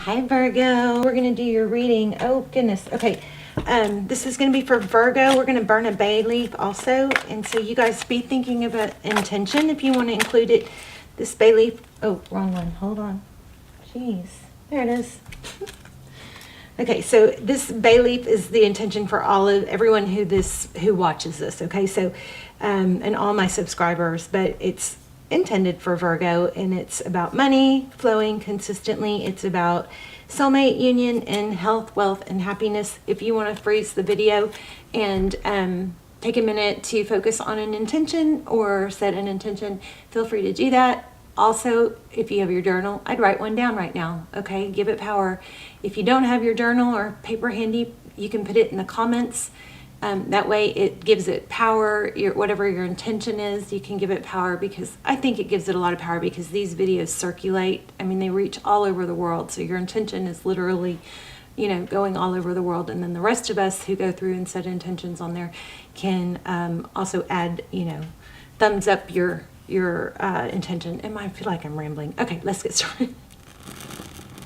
Hi Virgo, we're going to do your reading. Oh goodness. Okay. This is going to be for Virgo. We're going to burn a bay leaf also. And so you guys be thinking about intention if you want to include it. This bay leaf. Oh, wrong one. Hold on. Jeez. There it is. Okay, so this bay leaf is the intention for everyone who watches this. Okay, so and all my subscribers, but it's intended for Virgo, and it's about money flowing consistently. It's about soulmate union and health, wealth, and happiness. If you want to freeze the video and take a minute to focus on an intention or set an intention, feel free to do that. Also, if you have your journal, I'd write one down right now. Okay, give it power. If you don't have your journal or paper handy, you can put it in the comments. That way it gives it power. Whatever your intention is, you can give it power, because I think it gives it a lot of power because these videos circulate. I mean, they reach all over the world. So your intention is literally, going all over the world. And then the rest of us who go through and set intentions on there can also add, thumbs up your intention. And I feel like I'm rambling. Okay, let's get started.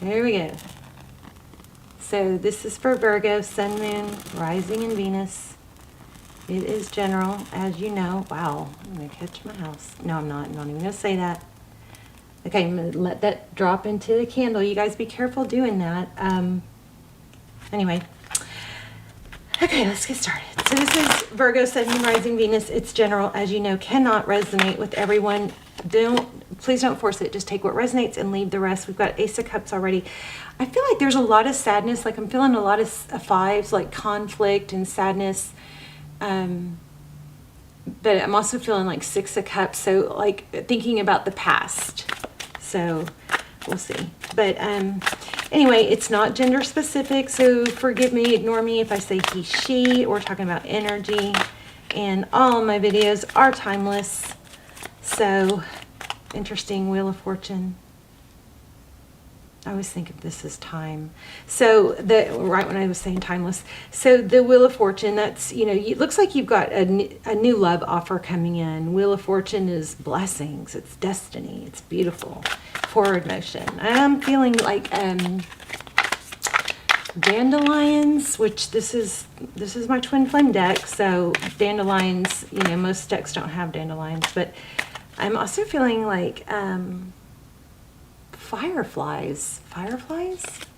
There we go. So this is for Virgo, Sun, Moon, Rising, and Venus. It is general, as you know. Wow, I'm going to catch my house. No, I'm not. I'm not even going to say that. Okay, I'm going to let that drop into the candle. You guys be careful doing that. Anyway. Okay, let's get started. So this is Virgo, Sun, Moon, Rising, Venus. It's general, as you know, cannot resonate with everyone. Please don't force it. Just take what resonates and leave the rest. We've got Ace of Cups already. I feel like there's a lot of sadness. Like I'm feeling a lot of fives, like conflict and sadness. But I'm also feeling like Six of Cups. So like thinking about the past. So we'll see. But anyway, it's not gender specific. So forgive me, ignore me if I say he, she. We're talking about energy. And all my videos are timeless. So interesting. Wheel of Fortune. I always think of this as time. So right when I was saying timeless. So the Wheel of Fortune, that's, it looks like you've got a new love offer coming in. Wheel of Fortune is blessings. It's destiny. It's beautiful. Forward motion. I'm feeling like dandelions, which this is my twin flame deck. So dandelions, most decks don't have dandelions, but I'm also feeling like fireflies.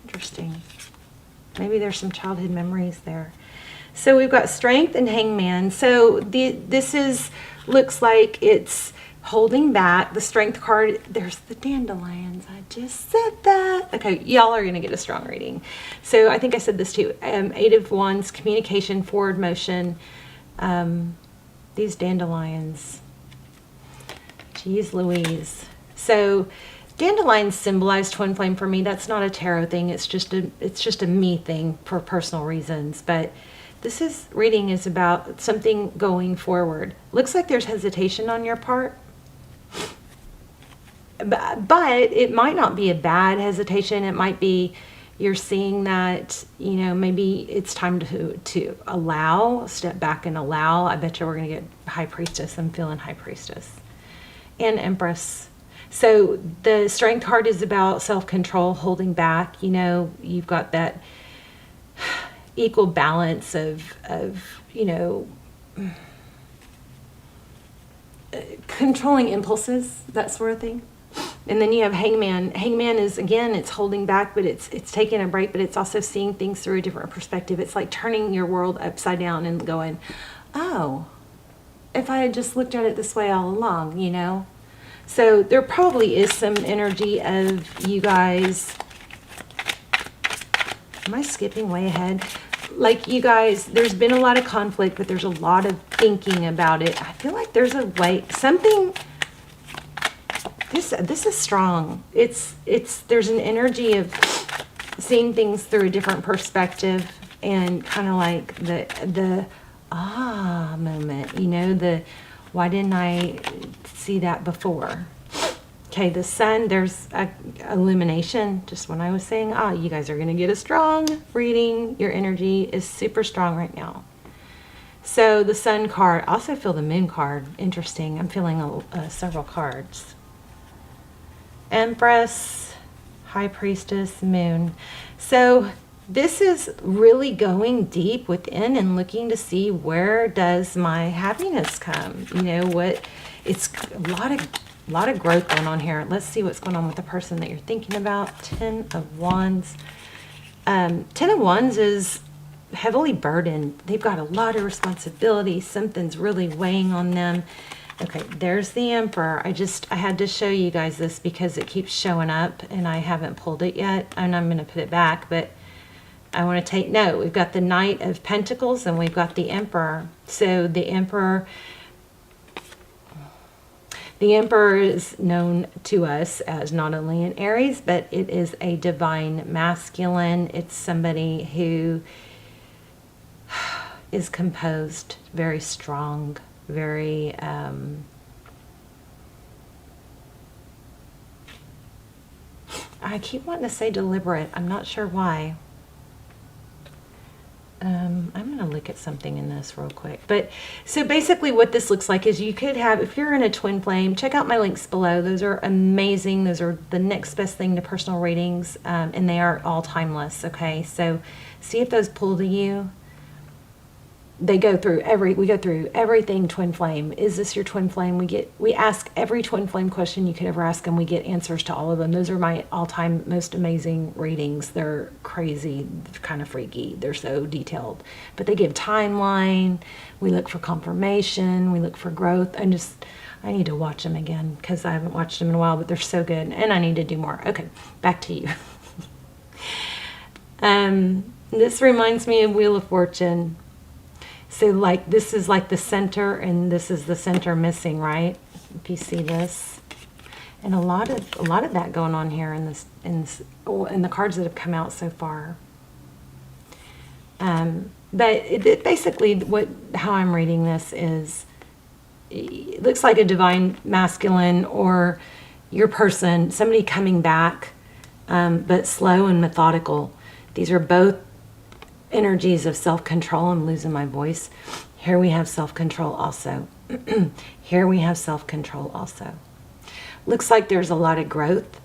Interesting. Maybe there's some childhood memories there. So we've got Strength and Hangman. So this looks like it's holding back. The Strength card, there's the dandelions. I just said that. Okay, y'all are going to get a strong reading. So I think I said this too. Eight of Wands, communication, forward motion. These dandelions. Jeez Louise. So dandelions symbolize twin flame for me. That's not a tarot thing. It's just a me thing for personal reasons. But this reading is about something going forward. Looks like there's hesitation on your part. But it might not be a bad hesitation. It might be you're seeing that, maybe it's time to step back and allow. I bet you we're going to get High Priestess. I'm feeling High Priestess. And Empress. So the Strength card is about self-control, holding back. You've got that equal balance of controlling impulses, that sort of thing. And then you have Hangman. Hangman is, again, it's holding back, but it's taking a break, but it's also seeing things through a different perspective. It's like turning your world upside down and going, oh, if I had just looked at it this way all along, So there probably is some energy of you guys. Am I skipping way ahead? Like you guys, there's been a lot of conflict, but there's a lot of thinking about it. I feel like there's a way, something, this is strong. There's an energy of seeing things through a different perspective, and kind of like the moment, why didn't I see that before? Okay, the Sun, there's a illumination. Just when I was saying, you guys are going to get a strong reading. Your energy is super strong right now. So the Sun card, I also feel the Moon card. Interesting. I'm feeling several cards. Empress, High Priestess, Moon. So this is really going deep within and looking to see, where does my happiness come? You know what? It's a lot of growth going on here. Let's see what's going on with the person that you're thinking about. 10 of Wands. 10 of Wands is heavily burdened. They've got a lot of responsibility. Something's really weighing on them. Okay, there's the Emperor. I had to show you guys this because it keeps showing up and I haven't pulled it yet. And I'm going to put it back, but I want to take note. We've got the Knight of Pentacles and we've got the Emperor. So the Emperor is known to us as not only an Aries, but it is a divine masculine. It's somebody who is composed, very strong, very I keep wanting to say deliberate. I'm not sure why. I'm going to look at something in this real quick. But so basically what this looks like is you could have, if you're in a twin flame, check out my links below. Those are amazing. Those are the next best thing to personal readings. And they are all timeless. Okay. So see if those pull to you. We go through everything twin flame. Is this your twin flame? We ask every twin flame question you could ever ask, and we get answers to all of them. Those are my all-time most amazing readings. They're crazy, kind of freaky. They're so detailed, but they give timeline. We look for confirmation. We look for growth. I need to watch them again because I haven't watched them in a while, but they're so good, and I need to do more. Okay, back to you. This reminds me of Wheel of Fortune. So like this is like the center, and this is the center missing, right? If you see this, and a lot of that going on here in the cards that have come out so far. But it basically how I'm reading this is, it looks like a divine masculine or your person, somebody coming back, but slow and methodical. These are both energies of self-control. I'm losing my voice. Here we have self-control also. Here we have self-control also. Looks like there's a lot of growth.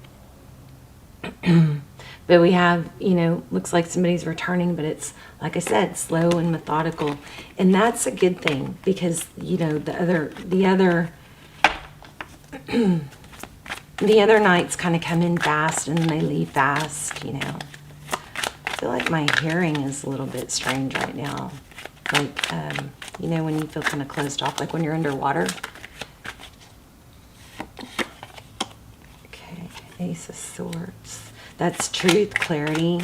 But we have, looks like somebody's returning, but it's, like I said, slow and methodical. And that's a good thing because, the other nights kind of come in fast and they leave fast, I feel like my hearing is a little bit strange right now. Like, when you feel kind of closed off, like when you're underwater. Okay, Ace of Swords. That's truth, clarity.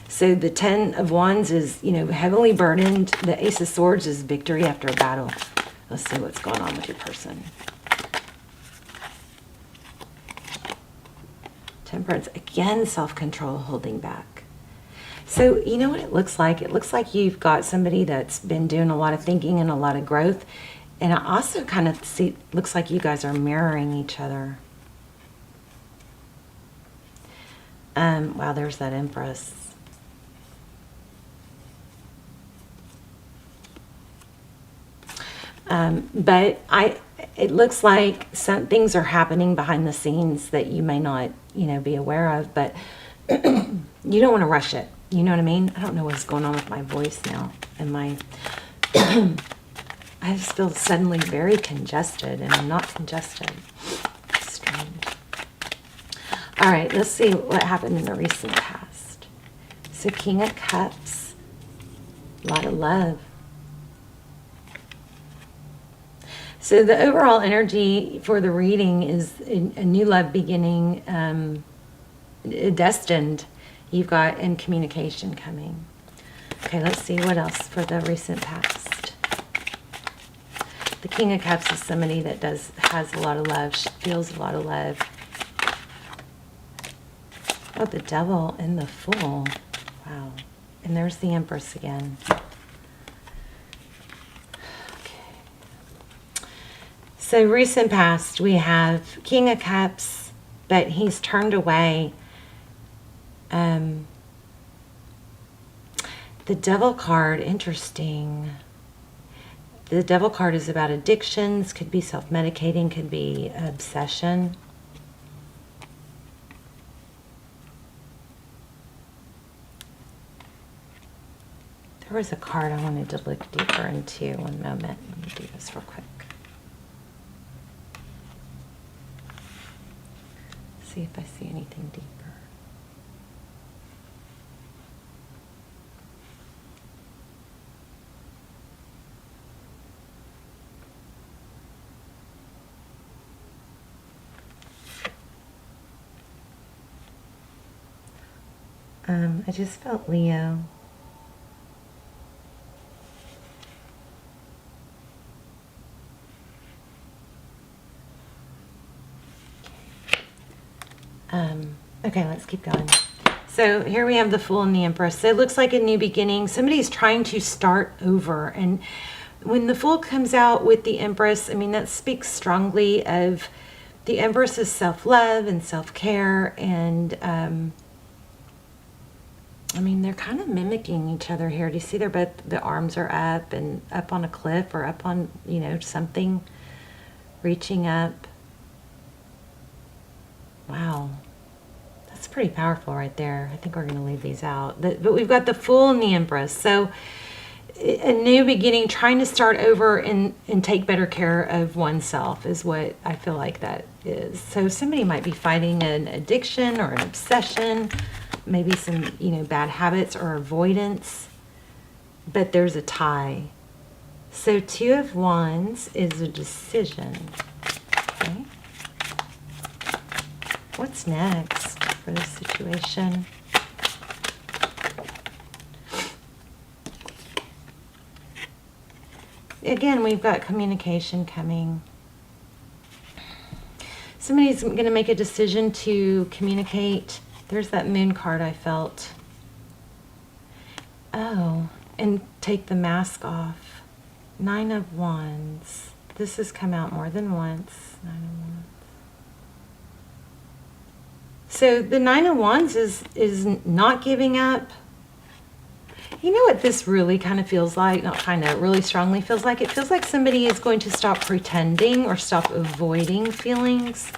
So the 10 of Wands is, heavily burdened. The Ace of Swords is victory after a battle. Let's see what's going on with your person. Temperance, again, self-control, holding back. So you know what it looks like? It looks like you've got somebody that's been doing a lot of thinking and a lot of growth. And I also kind of see, looks like you guys are mirroring each other. Wow, there's that Empress. But it looks like some things are happening behind the scenes that you may not, be aware of, but you don't want to rush it. You know what I mean? I don't know what's going on with my voice now. And I just feel suddenly very congested, and I'm not congested. Strange. All right, let's see what happened in the recent past. So King of Cups, a lot of love. So the overall energy for the reading is a new love beginning, destined. You've got in communication coming. Okay, let's see what else for the recent past. The King of Cups is somebody that has a lot of love, feels a lot of love. Oh, the Devil and the Fool. Wow. And there's the Empress again. Okay. So recent past, we have King of Cups, but he's turned away. The Devil card, interesting. The Devil card is about addictions, could be self-medicating, could be obsession. There was a card I wanted to look deeper into. One moment. Let me do this real quick. See if I see anything deeper. I just felt Leo. Okay, let's keep going. So here we have the Fool and the Empress. So it looks like a new beginning. Somebody's trying to start over. And when the Fool comes out with the Empress, I mean, that speaks strongly of the Empress's self-love and self-care. And, I mean, they're kind of mimicking each other here. Do you see the arms are up and up on a cliff or up on, you know, something, reaching up. Wow. That's pretty powerful right there. I think we're going to leave these out. But we've got the Fool and the Empress. So a new beginning, trying to start over and take better care of oneself is what I feel like that is. So somebody might be fighting an addiction or an obsession, maybe some, you know, bad habits or avoidance, but there's a tie. So Two of Wands is a decision. Okay. What's next for this situation? Again, we've got communication coming. Somebody's going to make a decision to communicate. There's that Moon card I felt. Oh, and take the mask off. Nine of Wands. This has come out more than once. Nine of Wands. So the Nine of Wands is not giving up. You know what this really kind of feels like? Not kind of, really strongly feels like. It feels like somebody is going to stop pretending or stop avoiding feelings.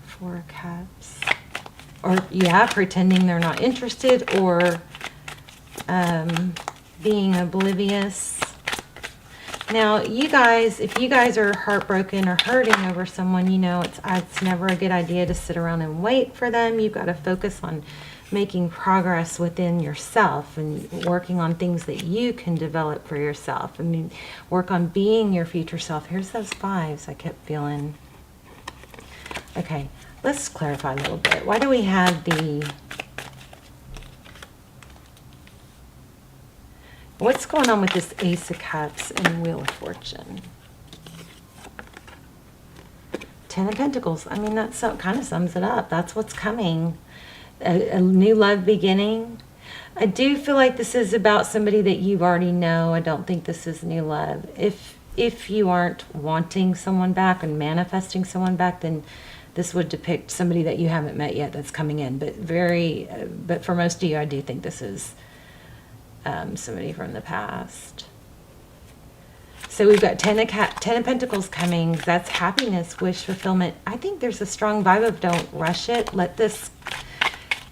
Four of Cups. Or, yeah, pretending they're not interested or being oblivious. Now, you guys, if you guys are heartbroken or hurting over someone, you know, it's never a good idea to sit around and wait for them. You've got to focus on making progress within yourself and working on things that you can develop for yourself. I mean, work on being your future self. Here's those fives I kept feeling. Okay, let's clarify a little bit. Why do we have the... What's going on with this Ace of Cups and Wheel of Fortune? Ten of Pentacles. I mean, that kind of sums it up. That's what's coming. A new love beginning. I do feel like this is about somebody that you already know. I don't think this is new love. If you aren't wanting someone back and manifesting someone back, then this would depict somebody that you haven't met yet that's coming in. But for most of you, I do think this is somebody from the past. So we've got Ten of Pentacles coming. That's happiness, wish fulfillment. I think there's a strong vibe of don't rush it. Let this...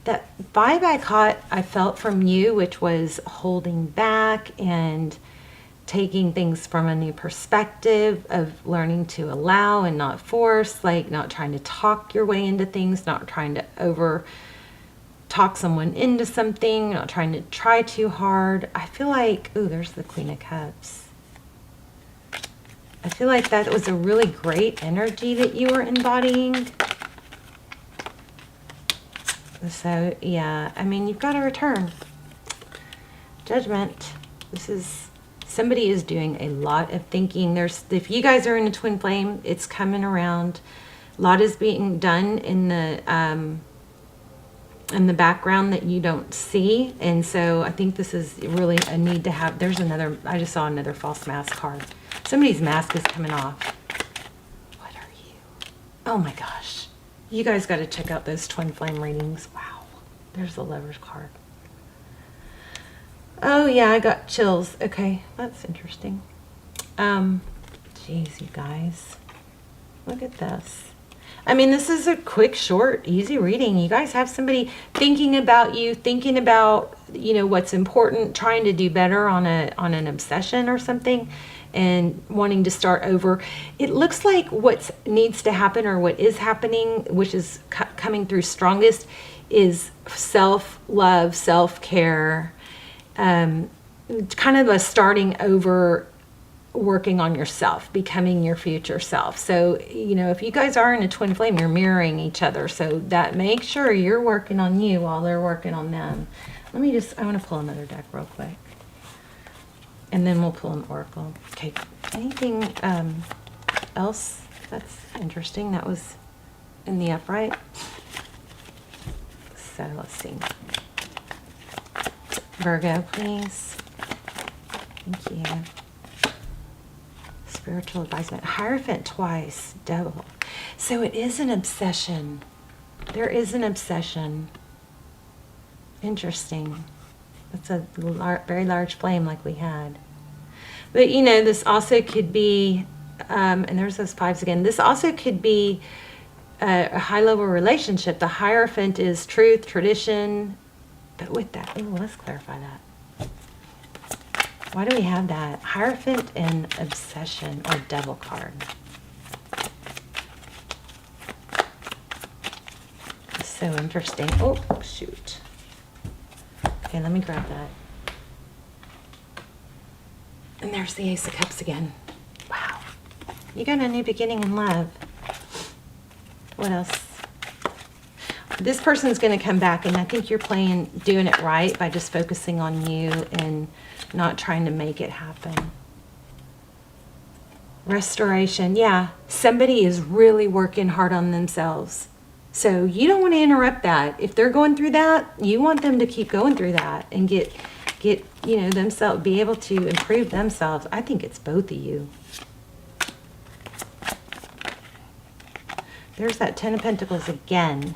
That vibe I felt from you, which was holding back and taking things from a new perspective of learning to allow and not force, like not trying to talk your way into things, not trying to over talk someone into something, not trying to try too hard. I feel like, ooh, there's the Queen of Cups. I feel like that was a really great energy that you were embodying. So, yeah, I mean, you've got to return. Judgment. This is, somebody is doing a lot of thinking. If you guys are in a twin flame, it's coming around. A lot is being done in the background that you don't see. And so I think this is really a need to have, there's another, I just saw another false mask card. Somebody's mask is coming off. What are you? Oh my gosh. You guys got to check out those twin flame readings. Wow. There's the Lover's card. Oh, yeah, I got chills. Okay, that's interesting. Geez, you guys. Look at this. I mean, this is a quick, short, easy reading. You guys have somebody thinking about you, thinking about, you know, what's important, trying to do better on an obsession or something, and wanting to start over. It looks like what needs to happen, or what is happening, which is coming through strongest, is self-love, self-care, kind of a starting over, working on yourself, becoming your future self. So, you know, if you guys are in a twin flame, you're mirroring each other. So that, make sure you're working on you while they're working on them. I want to pull another deck real quick. And then we'll pull an oracle. Okay, anything else that's interesting that was in the upright? So let's see. Virgo, please. Thank you. Spiritual advisement. Hierophant twice. Devil. So it is an obsession. There is an obsession. Interesting. That's a very large flame like we had. But, you know, this also could be, and there's those fives again, this also could be a high-level relationship. The Hierophant is truth, tradition, but with that, let's clarify that. Why do we have that? Hierophant and obsession, or devil card. It's so interesting. Oh, shoot. Okay, let me grab that. And there's the Ace of Cups again. Wow. You got a new beginning in love. What else? This person's going to come back, and I think you're doing it right by just focusing on you and not trying to make it happen. Restoration. Yeah, somebody is really working hard on themselves. So you don't want to interrupt that. If they're going through that, you want them to keep going through that and get you know, themselves, be able to improve themselves. I think it's both of you. There's that Ten of Pentacles again.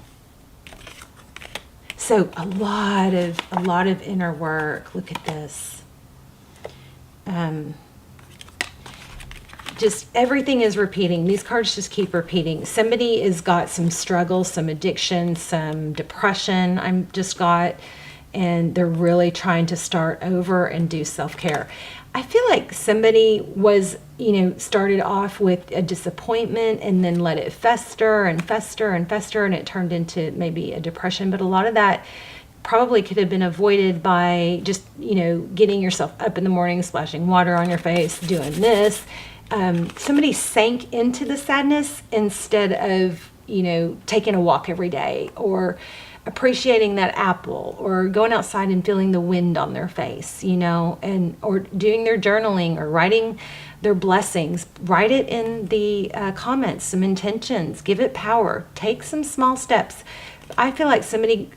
So a lot of inner work. Look at this. Just everything is repeating. These cards just keep repeating. Somebody has got some struggle, some addiction, some depression. And they're really trying to start over and do self-care. I feel like somebody was, you know, started off with a disappointment and then let it fester and fester and fester, and it turned into maybe a depression. But a lot of that probably could have been avoided by just, you know, getting yourself up in the morning, splashing water on your face, doing this. Somebody sank into the sadness instead of, you know, taking a walk every day, or appreciating that apple, or going outside and feeling the wind on their face, you know, or doing their journaling, or writing their blessings. Write it in the comments, some intentions, give it power, take some small steps. I feel like somebody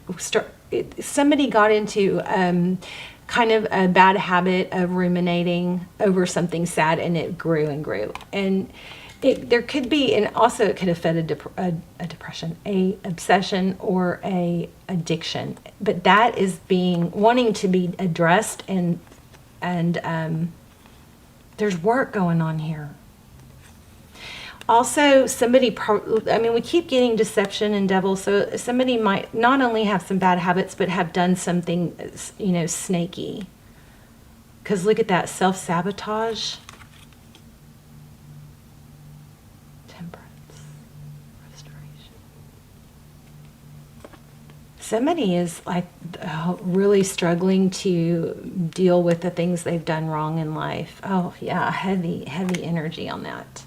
got into kind of a bad habit of ruminating over something sad, and it grew and grew. And there could be, and also it could have fed a depression, a obsession, or a addiction. But that is wanting to be addressed, and there's work going on here. Also, we keep getting deception and devil, so somebody might not only have some bad habits, but have done something, you know, snaky. Because look at that, self-sabotage. Somebody is like really struggling to deal with the things they've done wrong in life. Oh yeah, heavy energy on that.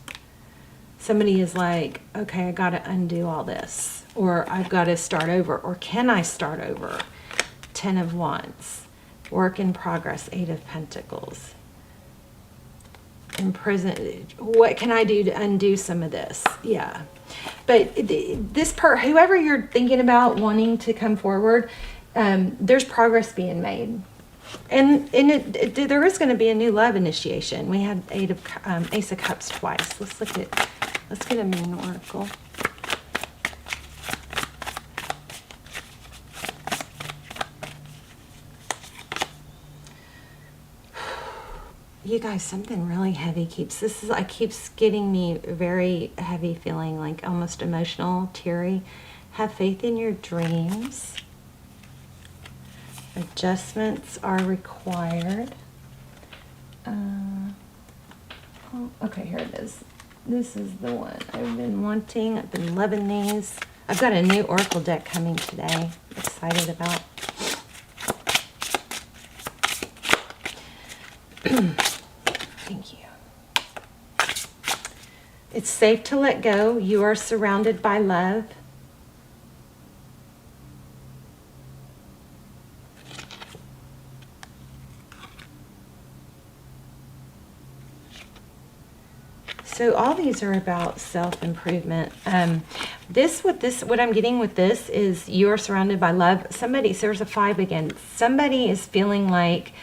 Somebody is like, okay, I got to undo all this, or I've got to start over, or can I start over? 10 of Wands, work in progress, 8 of Pentacles. In prison, what can I do to undo some of this? Yeah. But whoever you're thinking about wanting to come forward, there's progress being made. And there is going to be a new love initiation. We had Ace of Cups twice. Let's get a moon oracle. You guys, something really heavy keeps getting me very heavy feeling, like almost emotional, teary. Have faith in your dreams. Adjustments are required. Oh, okay, here it is. This is the one I've been wanting. I've been loving these. I've got a new Oracle deck coming today. I'm excited about. Thank you. It's safe to let go. You are surrounded by love. So all these are about self-improvement. What I'm getting with this is you're surrounded by love. So there's a 5 again. Somebody is feeling like,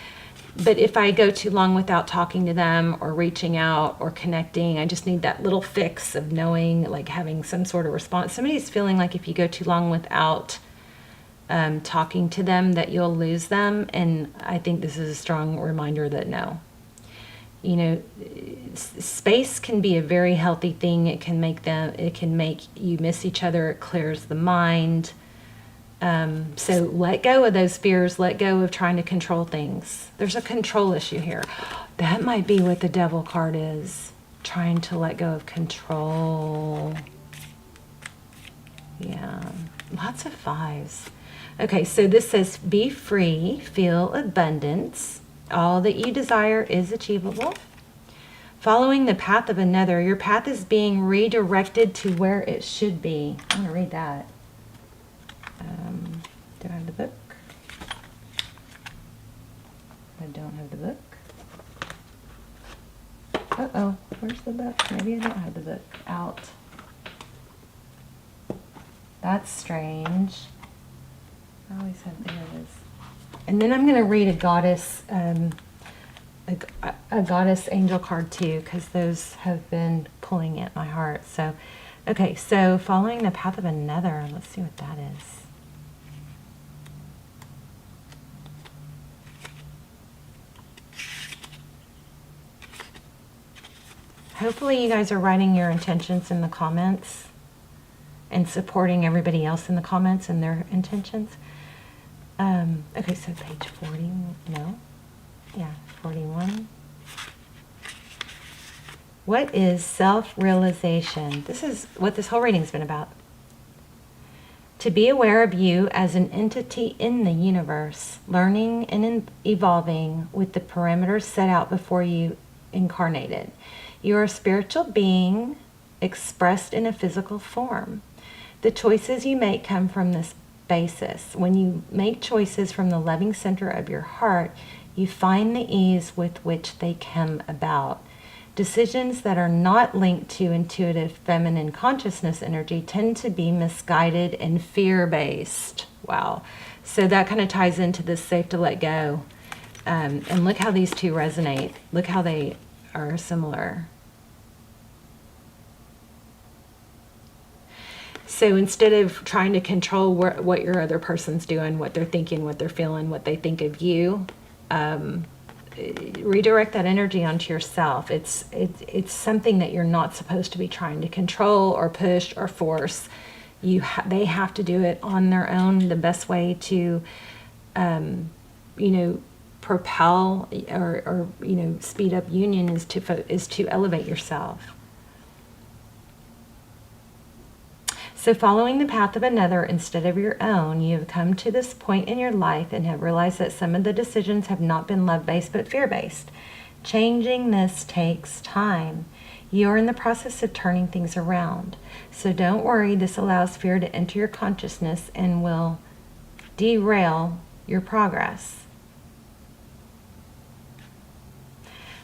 but if I go too long without talking to them or reaching out or connecting, I just need that little fix of knowing, like having some sort of response. Somebody's feeling like if you go too long without talking to them, that you'll lose them. And I think this is a strong reminder that no. You know, space can be a very healthy thing. It can make you miss each other. It clears the mind. So let go of those fears. Let go of trying to control things. There's a control issue here. That might be what the Devil card is. Trying to let go of control. Yeah, lots of 5s. Okay, so this says, be free, feel abundance. All that you desire is achievable. Following the path of another, your path is being redirected to where it should be. I'm going to read that. Do I have the book? I don't have the book. Uh-oh, where's the book? Maybe I don't have the book out. That's strange. I always have, there it is. And then I'm going to read a goddess, a goddess angel card too, because those have been pulling at my heart. So, okay, so following the path of another, let's see what that is. Hopefully you guys are writing your intentions in the comments and supporting everybody else in the comments and their intentions. Okay, so page 40, no? Yeah, 41. What is self-realization? This is what this whole reading's been about. To be aware of you as an entity in the universe, learning and evolving with the parameters set out before you incarnated. You are a spiritual being expressed in a physical form. The choices you make come from this basis. When you make choices from the loving center of your heart, you find the ease with which they come about. Decisions that are not linked to intuitive feminine consciousness energy tend to be misguided and fear-based. Wow. So that kind of ties into this safe to let go. And look how these two resonate. Look how they are similar. So instead of trying to control what your other person's doing, what they're thinking, what they're feeling, what they think of you, redirect that energy onto yourself. It's something that you're not supposed to be trying to control or push or force. They have to do it on their own. The best way to, propel or speed up union is to elevate yourself. So following the path of another instead of your own, you have come to this point in your life and have realized that some of the decisions have not been love-based but fear-based. Changing this takes time. You are in the process of turning things around. So don't worry, this allows fear to enter your consciousness and will derail your progress.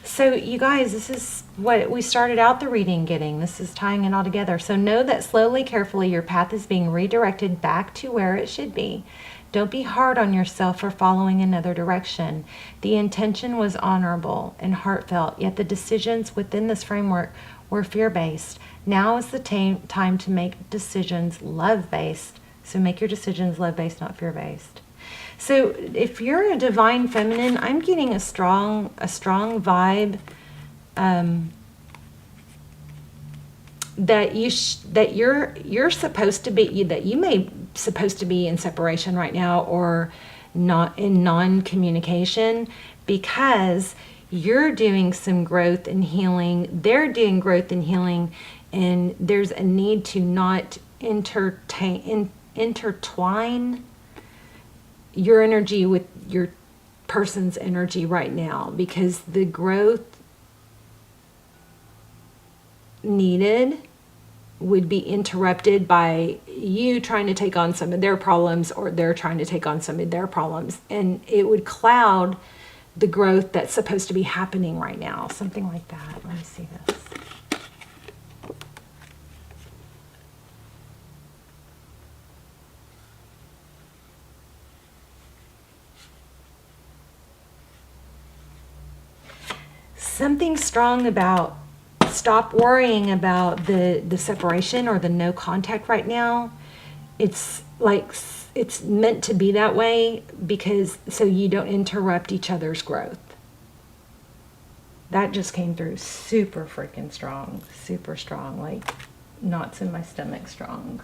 So you guys, this is what we started out the reading getting. This is tying it all together. So know that slowly, carefully, your path is being redirected back to where it should be. Don't be hard on yourself for following another direction. The intention was honorable and heartfelt, yet the decisions within this framework were fear-based. Now is the time to make decisions love-based So make your decisions love-based, not fear-based. So if you're a divine feminine, I'm getting a strong vibe that you're supposed to be, that you may supposed to be in separation right now, or not in non-communication, because you're doing some growth and healing, they're doing growth and healing, and there's a need to not intertwine your energy with your person's energy right now, because the growth needed would be interrupted by you trying to take on some of their problems, or they're trying to take on some of their problems, and it would cloud the growth that's supposed to be happening right now. Something like that. Let me see this. Something strong about stop worrying about the separation or the no contact right now. It's like it's meant to be that way, because so you don't interrupt each other's growth. That just came through super freaking strong, super strong, like knots in my stomach strong.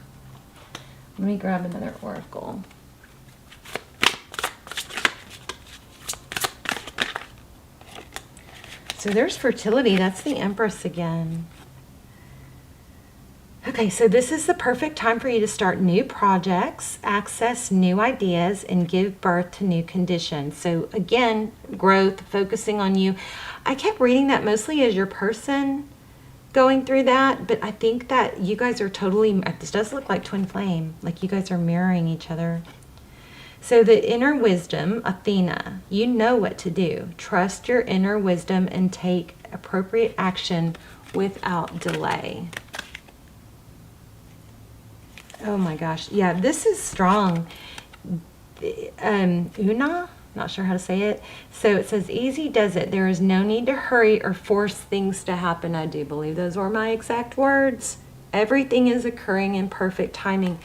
Let me grab another oracle. So there's fertility. That's the Empress again. Okay, so this is the perfect time for you to start new projects, access new ideas, and give birth to new conditions. So again, growth, focusing on you. I kept reading that mostly as your person going through that, but I think that you guys are totally, this does look like twin flame, like you guys are mirroring each other. So the inner wisdom, Athena, you know what to do. Trust your inner wisdom and take appropriate action without delay. Oh my gosh. Yeah, this is strong. Una, not sure how to say it. So it says, easy does it. There is no need to hurry or force things to happen. I do believe those were my exact words. Everything is occurring in perfect timing.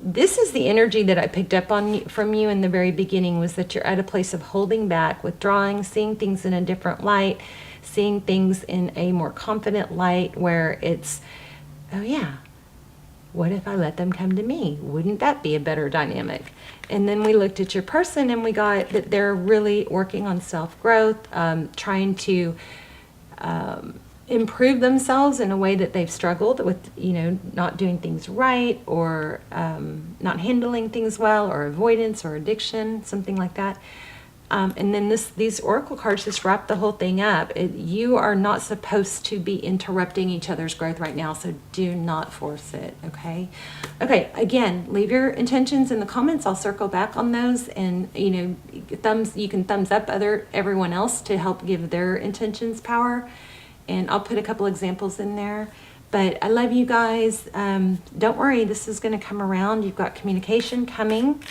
This is the energy that I picked up on from you in the very beginning, was that you're at a place of holding back, withdrawing, seeing things in a different light, seeing things in a more confident light, where it's, oh yeah, what if I let them come to me? Wouldn't that be a better dynamic? And then we looked at your person and we got that they're really working on self-growth, trying to improve themselves in a way that they've struggled with, you know, not doing things right, or not handling things well, or avoidance or addiction, something like that. And then these oracle cards just wrap the whole thing up. You are not supposed to be interrupting each other's growth right now, so do not force it, okay? Okay, again, leave your intentions in the comments. I'll circle back on those, and you know, you can thumbs up everyone else to help give their intentions power. And I'll put a couple examples in there. But I love you guys. Don't worry, this is going to come around. You've got communication coming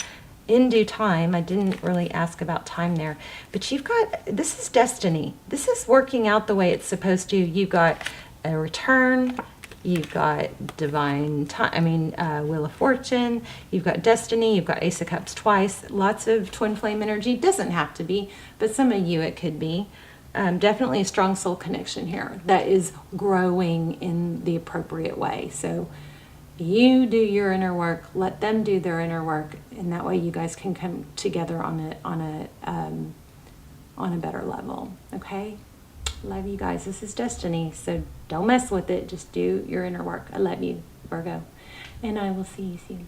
in due time. I didn't really ask about time there. But you've got, this is destiny. This is working out the way it's supposed to. You've got a return. You've got divine time, Wheel of Fortune. You've got destiny. You've got Ace of Cups twice. Lots of twin flame energy. Doesn't have to be, but some of you it could be. Definitely a strong soul connection here that is growing in the appropriate way. So you do your inner work, let them do their inner work, and that way you guys can come together on a better level. Okay? Love you guys. This is destiny, so don't mess with it. Just do your inner work. I love you, Virgo, and I will see you soon.